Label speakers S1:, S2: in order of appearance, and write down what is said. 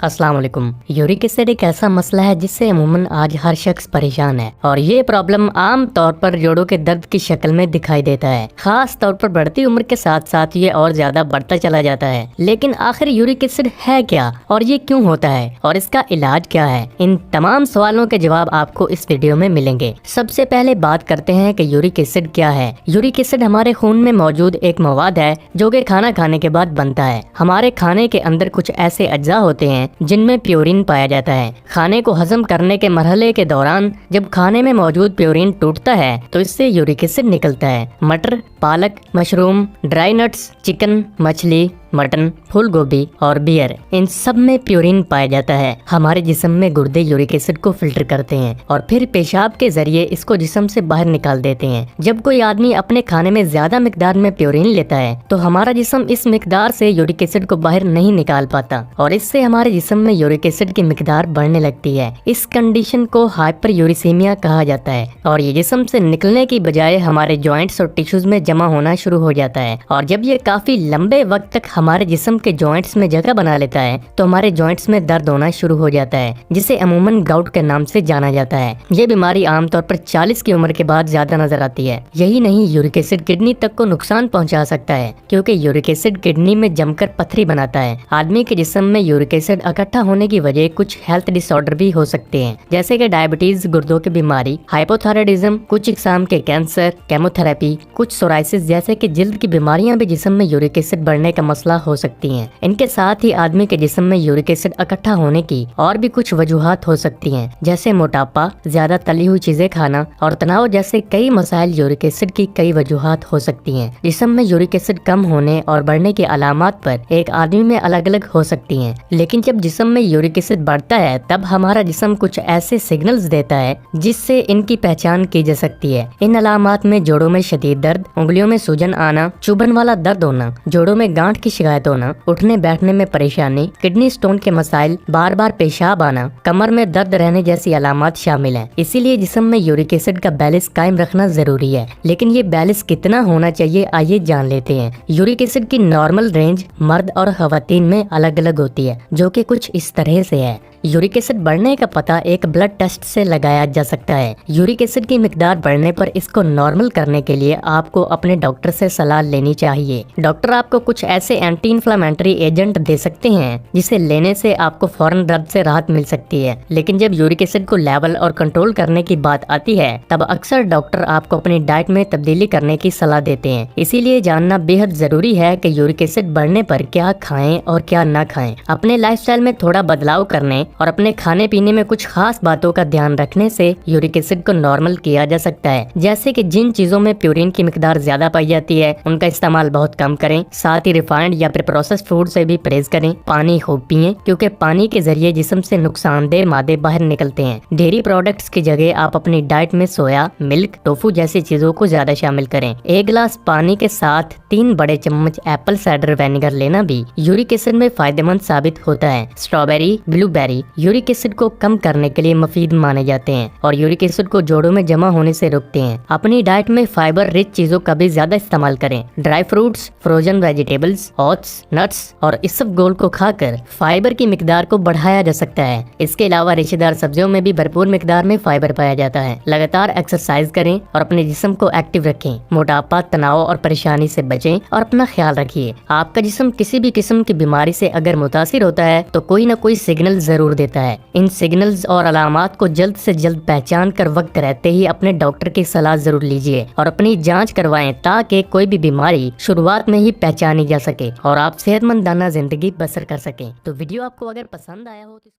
S1: अस्सलाम वालेकुम। Uric acid एक ऐसा मसला है जिससे अमूमन आज हर शख्स परेशान है और ये प्रॉब्लम आम तौर पर जोड़ों के दर्द की शक्ल में दिखाई देता है। खास तौर पर बढ़ती उम्र के साथ साथ ये और ज्यादा बढ़ता चला जाता है। लेकिन आखिर यूरिक एसिड है क्या और ये क्यों होता है और इसका इलाज क्या है, इन तमाम सवालों के जवाब आपको इस वीडियो में मिलेंगे। सबसे पहले बात करते हैं कि यूरिक एसिड क्या है। यूरिक एसिड हमारे खून में मौजूद एक मवाद है जो कि खाना खाने के बाद बनता है। हमारे खाने के अंदर कुछ ऐसे अज्जा होते हैं जिनमें प्योरीन पाया जाता है। खाने को हजम करने के मरहले के दौरान जब खाने में मौजूद प्योरीन टूटता है तो इससे यूरिक एसिड निकलता है। मटर, पालक, मशरूम, ड्राई नट्स, चिकन, मछली, मटन, फूल गोभी और बियर, इन सब में प्योरीन पाया जाता है। हमारे जिस्म में गुर्दे यूरिक एसिड को फिल्टर करते हैं और फिर पेशाब के जरिए इसको जिस्म से बाहर निकाल देते हैं। जब कोई आदमी अपने खाने में ज्यादा मिकदार में प्योरीन लेता है तो हमारा जिस्म इस मिकदार से यूरिक एसिड को बाहर नहीं निकाल पाता और इससे हमारे जिस्म में यूरिक एसिड की मिकदार बढ़ने लगती है। इस कंडीशन को हाइपर यूरिसीमिया कहा जाता है और ये जिस्म से निकलने की बजाय हमारे जॉइंट्स और टिश्यूज में जमा होना शुरू हो जाता है और जब ये काफी लंबे वक्त तक हमारे जिस्म के जॉइंट्स में जगह बना लेता है तो हमारे जॉइंट्स में दर्द होना शुरू हो जाता है, जिसे अमूमन गाउट के नाम से जाना जाता है। ये बीमारी आमतौर पर 40 की उम्र के बाद ज्यादा नजर आती है। यही नहीं, यूरिक एसिड किडनी तक को नुकसान पहुंचा सकता है क्योंकि यूरिक एसिड किडनी में जमकर पथरी बनाता है। आदमी के जिस्म में यूरिक एसिड इकट्ठा होने की वजह कुछ हेल्थ डिसऑर्डर भी हो सकते हैं, जैसे कि डायबिटीज, गुर्दों की बीमारी, हाइपोथायराइडिज्म, कुछ इकसाम के कैंसर, केमोथेरेपी, कुछ सोराइसिस जैसे कि जिल्द की बीमारियां भी जिस्म में यूरिक एसिड बढ़ने का मसला हो सकती हैं। इनके साथ ही आदमी के जिस्म में यूरिक एसिड इकट्ठा होने की और भी कुछ वजूहात हो सकती हैं, जैसे मोटापा, ज्यादा तली हुई चीजें खाना और तनाव जैसे कई मसाइल। यूरिक एसिड की कई वजूहात हो सकती हैं। जिस्म में यूरिक एसिड कम होने और बढ़ने की अलामात पर एक आदमी में अलग अलग हो सकती हैं, लेकिन जब जिस्म में यूरिक एसिड बढ़ता है तब हमारा जिस्म कुछ ऐसे सिग्नल्स देता है जिससे इनकी पहचान की जा सकती है। इन अलामात में जोड़ों में शदीद दर्द, उंगलियों में सूजन आना, चुभन वाला दर्द होना, जोड़ों में गांठ की शिकायत होना, उठने बैठने में परेशानी, किडनी स्टोन के मसाइल, बार बार पेशाब आना, कमर में दर्द रहने जैसी अलामात शामिल हैं। इसीलिए जिस्म में यूरिक एसिड का बैलेंस कायम रखना जरूरी है। लेकिन ये बैलेंस कितना होना चाहिए, आइए जान लेते हैं। यूरिक एसिड की नॉर्मल रेंज मर्द और खवातीन में अलग अलग होती है, जो कि कुछ इस तरह से है। यूरिक एसिड बढ़ने का पता एक ब्लड टेस्ट से लगाया जा सकता है। यूरिक एसिड की मिकदार बढ़ने पर इसको नॉर्मल करने के लिए आपको अपने डॉक्टर से सलाह लेनी चाहिए। डॉक्टर आपको कुछ ऐसे एंटी इन्फ्लेमेटरी एजेंट दे सकते हैं जिसे लेने से आपको फौरन दर्द से राहत मिल सकती है। लेकिन जब यूरिक एसिड को लेवल और कंट्रोल करने की बात आती है तब अक्सर डॉक्टर आपको अपनी डाइट में तब्दीली करने की सलाह देते हैं। इसीलिए जानना बेहद जरूरी है कि यूरिक एसिड बढ़ने पर क्या खाएं और क्या ना खाएं। अपने लाइफस्टाइल में थोड़ा बदलाव करने और अपने खाने पीने में कुछ खास बातों का ध्यान रखने से यूरिक एसिड को नॉर्मल किया जा सकता है। जैसे कि जिन चीजों में प्योरीन की मिकदार ज्यादा पाई जाती है उनका इस्तेमाल बहुत कम करें। साथ ही रिफाइंड या फिर प्रोसेस्ड फूड से भी परहेज करें। पानी खूब पिएं क्योंकि पानी के जरिए जिस्म से नुकसानदेह मादे बाहर निकलते हैं। डेयरी प्रोडक्ट्स की जगह आप अपनी डाइट में सोया, मिल्क, टोफू जैसी चीजों को ज्यादा शामिल करें। एक गिलास पानी के साथ 3 बड़े चम्मच एप्पल साइडर विनेगर लेना भी यूरिक एसिड में फायदेमंद साबित होता है। स्ट्रॉबेरी, ब्लूबेरी यूरिक एसिड को कम करने के लिए मुफीद माने जाते हैं और यूरिक एसिड को जोड़ों में जमा होने से रोकते हैं। अपनी डाइट में फाइबर रिच चीजों का भी ज्यादा इस्तेमाल करें। Dry fruits, frozen vegetables, oats, nuts और इसबगोल को खाकर फाइबर की मिकदार को बढ़ाया जा सकता है। इसके अलावा रेशेदार सब्जियों में भी भरपूर मिकदार में फाइबर पाया जाता है। लगातार एक्सरसाइज करें और अपने जिस्म को एक्टिव रखें। मोटापा, तनाव और परेशानी से बचें और अपना ख्याल रखिए। आपका जिस्म किसी भी किस्म की बीमारी से अगर मुतासिर होता है तो कोई न कोई सिग्नल जरूर देता है। इन सिग्नल्स और अलामात को जल्द से जल्द पहचान कर वक्त रहते ही अपने डॉक्टर की सलाह जरूर लीजिए और अपनी जांच करवाएं ताकि कोई भी बीमारी शुरुआत में ही पहचानी जा सके और आप सेहतमंदाना जिंदगी बसर कर सकें। तो वीडियो आपको अगर पसंद आया हो तो